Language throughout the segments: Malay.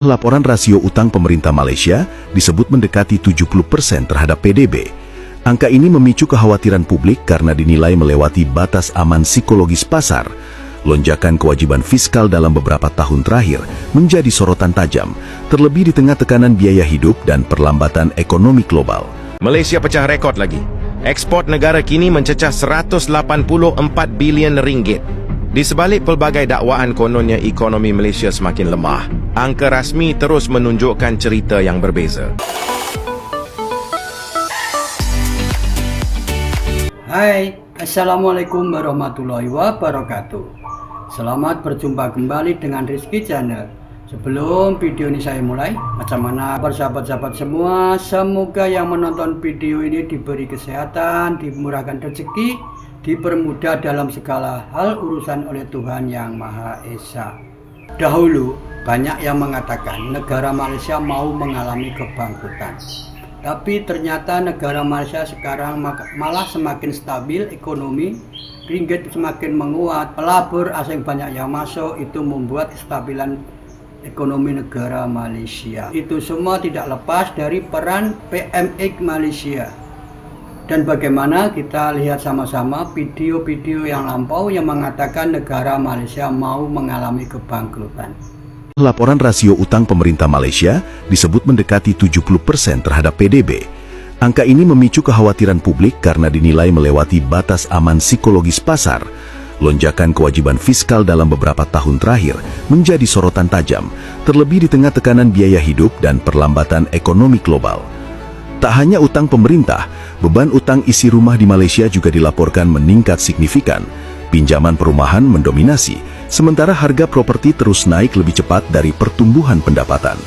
Laporan rasio utang pemerintah Malaysia disebut mendekati 70% terhadap PDB. Angka ini memicu kekhawatiran publik karena dinilai melewati batas aman psikologis pasar. Lonjakan kewajiban fiskal dalam beberapa tahun terakhir menjadi sorotan tajam, terlebih di tengah tekanan biaya hidup dan perlambatan ekonomi global. Malaysia pecah rekod lagi. Ekspor negara kini mencecah 184 bilion ringgit. Di sebalik pelbagai dakwaan kononnya ekonomi Malaysia semakin lemah, angka rasmi terus menunjukkan cerita yang berbeza. Hai, Assalamualaikum warahmatullahi wabarakatuh. Selamat berjumpa kembali dengan Rizky Channel. Sebelum video ini saya mulai, macam mana sahabat-sahabat semua? Semoga yang menonton video ini diberi kesehatan, dimurahkan rezeki, dipermudah dalam segala hal urusan oleh Tuhan Yang Maha Esa. Dahulu banyak yang mengatakan negara Malaysia mau mengalami kebangkrutan. Tapi ternyata negara Malaysia sekarang malah semakin stabil ekonomi, ringgit semakin menguat, pelabur asing banyak yang masuk, itu membuat kestabilan ekonomi negara Malaysia. Itu semua tidak lepas dari peran PMX Malaysia. Dan bagaimana kita lihat sama-sama video-video yang lampau yang mengatakan negara Malaysia mau mengalami kebangkrutan. Laporan rasio utang pemerintah Malaysia disebut mendekati 70% terhadap PDB. Angka ini memicu kekhawatiran publik karena dinilai melewati batas aman psikologis pasar. Lonjakan kewajiban fiskal dalam beberapa tahun terakhir menjadi sorotan tajam, terlebih di tengah tekanan biaya hidup dan perlambatan ekonomi global. Tak hanya utang pemerintah, beban utang isi rumah di Malaysia juga dilaporkan meningkat signifikan. Pinjaman perumahan mendominasi, sementara harga properti terus naik lebih cepat dari pertumbuhan pendapatan.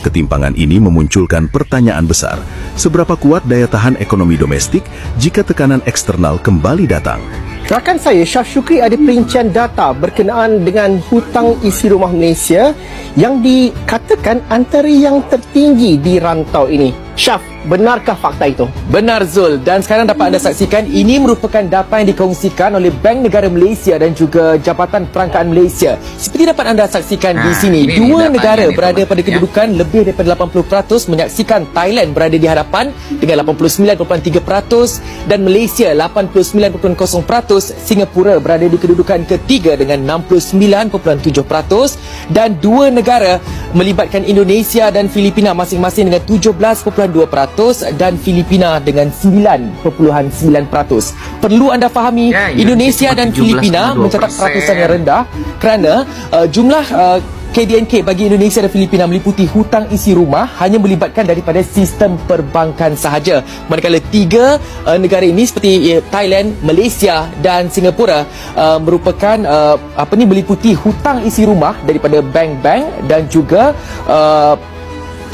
Ketimpangan ini memunculkan pertanyaan besar, seberapa kuat daya tahan ekonomi domestik jika tekanan eksternal kembali datang? Rakan saya, Syaf Shukri, ada perincian data berkenaan dengan hutang isi rumah Malaysia yang dikatakan antara yang tertinggi di rantau ini. Syaf, benarkah fakta itu? Benar Zul, dan sekarang dapat anda saksikan ini merupakan data yang dikongsikan oleh Bank Negara Malaysia dan juga Jabatan Perangkaan Malaysia. Seperti dapat anda saksikan di sini, dua negara berada pada kedudukan lebih daripada 80%, menyaksikan Thailand berada di hadapan dengan 89.3% dan Malaysia 89.0%, Singapura berada di kedudukan ketiga dengan 69.7% dan dua negara melibatkan Indonesia dan Filipina masing-masing dengan 17.2% dan Filipina dengan 9.9%. Perlu anda fahami, Indonesia dan Filipina mencatat peratusan yang rendah kerana jumlah KDNK bagi Indonesia dan Filipina meliputi hutang isi rumah hanya melibatkan daripada sistem perbankan sahaja. Manakala tiga negara ini seperti Thailand, Malaysia dan Singapura merupakan meliputi hutang isi rumah daripada bank-bank dan juga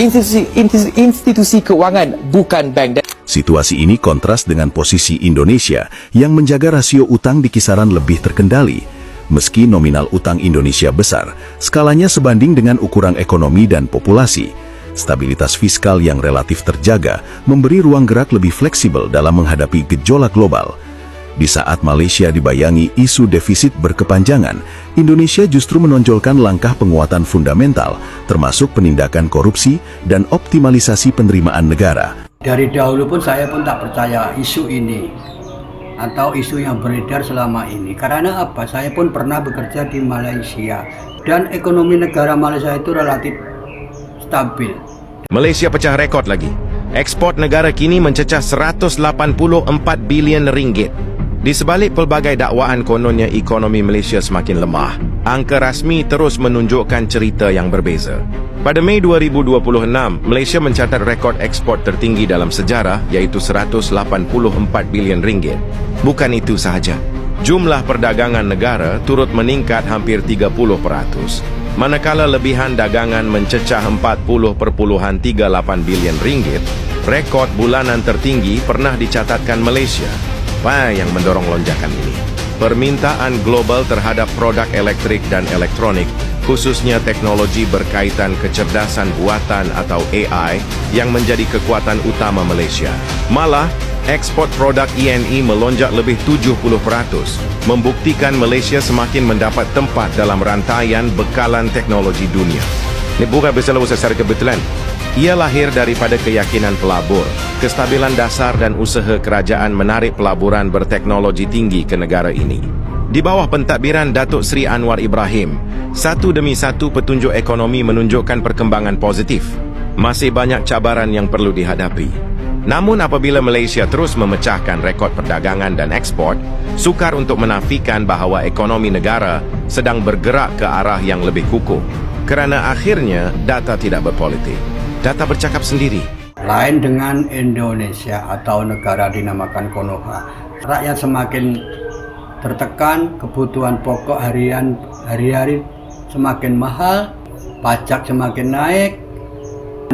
institusi keuangan bukan bank. Situasi ini kontras dengan posisi Indonesia yang menjaga rasio utang di kisaran lebih terkendali. Meski nominal utang Indonesia besar, skalanya sebanding dengan ukuran ekonomi dan populasi. Stabilitas fiskal yang relatif terjaga memberi ruang gerak lebih fleksibel dalam menghadapi gejolak global. Di saat Malaysia dibayangi isu defisit berkepanjangan, Indonesia justru menonjolkan langkah penguatan fundamental, termasuk penindakan korupsi dan optimalisasi penerimaan negara. Dari dahulu pun saya pun tak percaya isu ini atau isu yang beredar selama ini. Karena apa? Saya pun pernah bekerja di Malaysia dan ekonomi negara Malaysia itu relatif stabil. Malaysia pecah rekod lagi. Ekspor negara kini mencecah 184 bilion ringgit. Di sebalik pelbagai dakwaan kononnya ekonomi Malaysia semakin lemah, angka rasmi terus menunjukkan cerita yang berbeza. Pada Mei 2026, Malaysia mencatat rekod ekspor tertinggi dalam sejarah iaitu 184 bilion ringgit. Bukan itu sahaja, jumlah perdagangan negara turut meningkat hampir 30%. Manakala lebihan dagangan mencecah 40.38 bilion ringgit, rekod bulanan tertinggi pernah dicatatkan Malaysia. Apa yang mendorong lonjakan ini? Permintaan global terhadap produk elektrik dan elektronik, khususnya teknologi berkaitan kecerdasan buatan atau AI yang menjadi kekuatan utama Malaysia. Malah, ekspor produk ENE melonjak lebih 70%, membuktikan Malaysia semakin mendapat tempat dalam rantaian bekalan teknologi dunia. Ini bukan berlaku secara kebetulan. Ia lahir daripada keyakinan pelabur, kestabilan dasar dan usaha kerajaan menarik pelaburan berteknologi tinggi ke negara ini. Di bawah pentadbiran Datuk Seri Anwar Ibrahim, satu demi satu petunjuk ekonomi menunjukkan perkembangan positif. Masih banyak cabaran yang perlu dihadapi. Namun apabila Malaysia terus memecahkan rekod perdagangan dan ekspor, sukar untuk menafikan bahawa ekonomi negara sedang bergerak ke arah yang lebih kukuh. Kerana akhirnya data tidak berpolitik. Data bercakap sendiri. Lain dengan Indonesia atau negara dinamakan Konoha, rakyat semakin tertekan, kebutuhan pokok hari-hari semakin mahal, pajak semakin naik,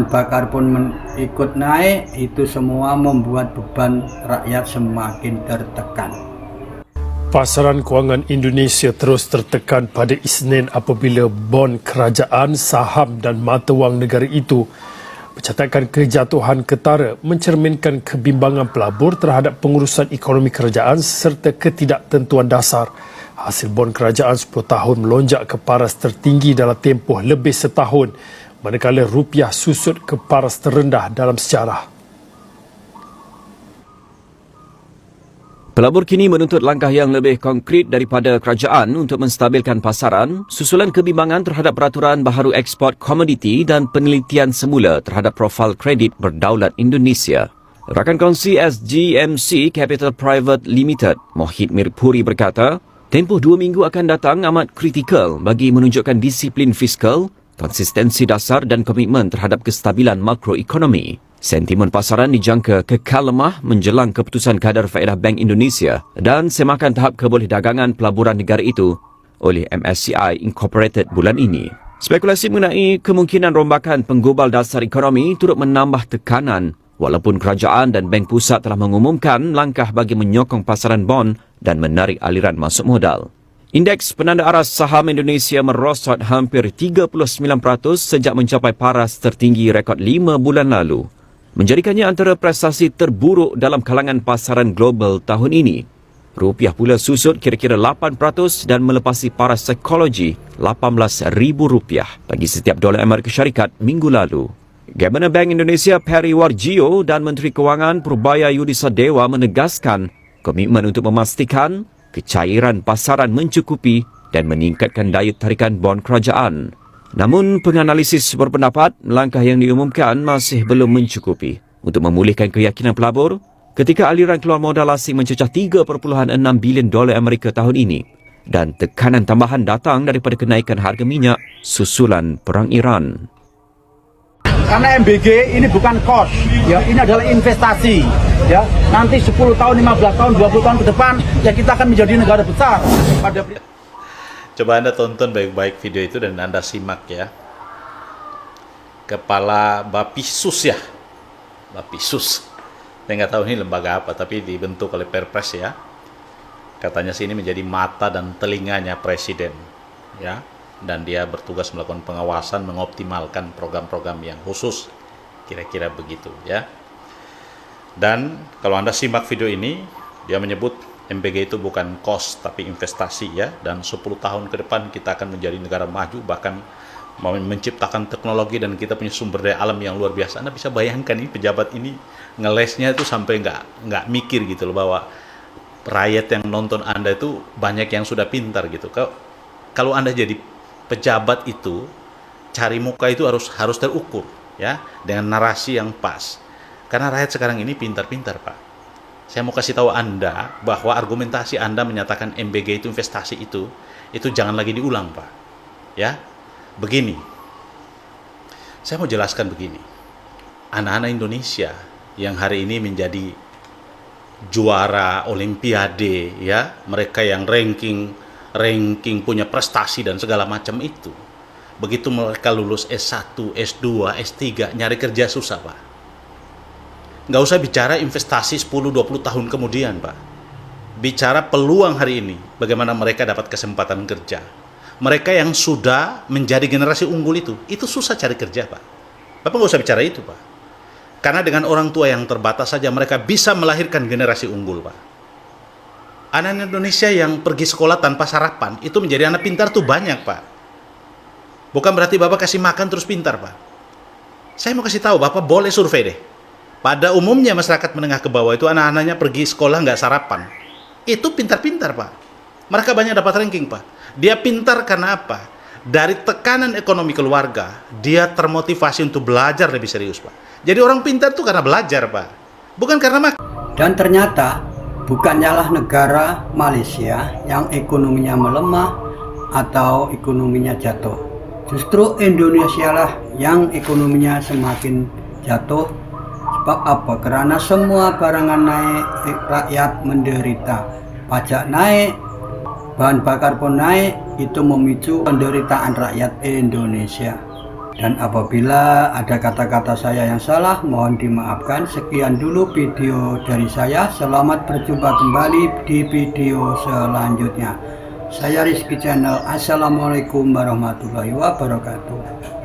bakar pun ikut naik. Itu semua membuat beban rakyat semakin tertekan. Pasaran kewangan Indonesia terus tertekan pada Isnin apabila bon kerajaan, saham dan mata wang negara itu mencatatkan kejatuhan ketara mencerminkan kebimbangan pelabur terhadap pengurusan ekonomi kerajaan serta ketidaktentuan dasar. Hasil bon kerajaan 10 tahun melonjak ke paras tertinggi dalam tempoh lebih setahun, manakala rupiah susut ke paras terendah dalam sejarah. Pelabur kini menuntut langkah yang lebih konkret daripada kerajaan untuk menstabilkan pasaran susulan kebimbangan terhadap peraturan baharu ekspor komoditi dan penelitian semula terhadap profil kredit berdaulat Indonesia. Rakan Kongsi SGMC Capital Private Limited, Mohit Mirpuri berkata, tempoh 2 minggu akan datang amat kritikal bagi menunjukkan disiplin fiskal, konsistensi dasar dan komitmen terhadap kestabilan makroekonomi. Sentimen pasaran dijangka kekal lemah menjelang keputusan kadar faedah Bank Indonesia dan semakan tahap kebolehdagangan pelaburan negara itu oleh MSCI Incorporated bulan ini. Spekulasi mengenai kemungkinan rombakan penggobal dasar ekonomi turut menambah tekanan walaupun kerajaan dan Bank Pusat telah mengumumkan langkah bagi menyokong pasaran bon dan menarik aliran masuk modal. Indeks penanda aras saham Indonesia merosot hampir 39% sejak mencapai paras tertinggi rekod 5 bulan lalu, menjadikannya antara prestasi terburuk dalam kalangan pasaran global tahun ini. Rupiah pula susut kira-kira 8% dan melepasi paras psikologi RM18,000 bagi setiap dolar Amerika Syarikat minggu lalu. Governor Bank Indonesia Peri Warjio dan Menteri Kewangan Purbaya Yudisa Dewa menegaskan komitmen untuk memastikan kecairan pasaran mencukupi dan meningkatkan daya tarikan bon kerajaan. Namun, penganalisis berpendapat langkah yang diumumkan masih belum mencukupi untuk memulihkan keyakinan pelabur ketika aliran keluar modal asing mencecah 3.6 bilion dolar Amerika tahun ini dan tekanan tambahan datang daripada kenaikan harga minyak susulan perang Iran. Karena MBG ini bukan kos, ya, ini adalah investasi, ya. Nanti 10 tahun, 15 tahun, 20 tahun ke depan, ya kita akan menjadi negara besar. Coba Anda tonton baik-baik video itu dan Anda simak ya. Kepala Bapisus ya. Bapisus. Saya nggak tahu ini lembaga apa, tapi dibentuk oleh Perpres ya. Katanya sih ini menjadi mata dan telinganya Presiden. Ya. Dan dia bertugas melakukan pengawasan, mengoptimalkan program-program yang khusus. Kira-kira begitu ya. Dan kalau Anda simak video ini, dia menyebut MBG itu bukan cost tapi investasi ya, dan 10 tahun ke depan kita akan menjadi negara maju, bahkan menciptakan teknologi dan kita punya sumber daya alam yang luar biasa. Anda bisa bayangkan ini pejabat ini ngelesnya itu sampai nggak mikir gitu loh, bahwa rakyat yang nonton Anda itu banyak yang sudah pintar gitu. Kalau Anda jadi pejabat itu, cari muka itu harus terukur ya, dengan narasi yang pas. Karena rakyat sekarang ini pintar-pintar Pak. Saya mau kasih tahu Anda bahwa argumentasi Anda menyatakan MBG itu investasi itu jangan lagi diulang Pak. Ya, begini. Saya mau jelaskan begini. Anak-anak Indonesia yang hari ini menjadi juara Olimpiade, ya, mereka yang ranking punya prestasi dan segala macam itu. Begitu mereka lulus S1, S2, S3, nyari kerja susah Pak. Nggak usah bicara investasi 10-20 tahun kemudian Pak. Bicara peluang hari ini, bagaimana mereka dapat kesempatan kerja. Mereka yang sudah menjadi generasi unggul itu susah cari kerja Pak. Bapak nggak usah bicara itu Pak. Karena dengan orang tua yang terbatas saja mereka bisa melahirkan generasi unggul Pak. Anak Indonesia yang pergi sekolah tanpa sarapan itu menjadi anak pintar tuh banyak Pak. Bukan berarti Bapak kasih makan terus pintar, Pak. Saya mau kasih tahu, Bapak boleh survei deh. Pada umumnya masyarakat menengah ke bawah itu anak-anaknya pergi sekolah nggak sarapan. Itu pintar-pintar, Pak. Mereka banyak dapat ranking, Pak. Dia pintar karena apa? Dari tekanan ekonomi keluarga, dia termotivasi untuk belajar lebih serius, Pak. Jadi orang pintar itu karena belajar, Pak. Bukan karena makan. Dan ternyata bukan nyalah negara Malaysia yang ekonominya melemah atau ekonominya jatuh. Justru Indonesia lah yang ekonominya semakin jatuh. Sebab apa? Karena semua barangan naik, rakyat menderita. Pajak naik, bahan bakar pun naik, itu memicu penderitaan rakyat Indonesia. Dan apabila ada kata-kata saya yang salah, mohon dimaafkan. Sekian dulu video dari saya. Selamat berjumpa kembali di video selanjutnya. Saya Rizky Channel. Assalamualaikum warahmatullahi wabarakatuh.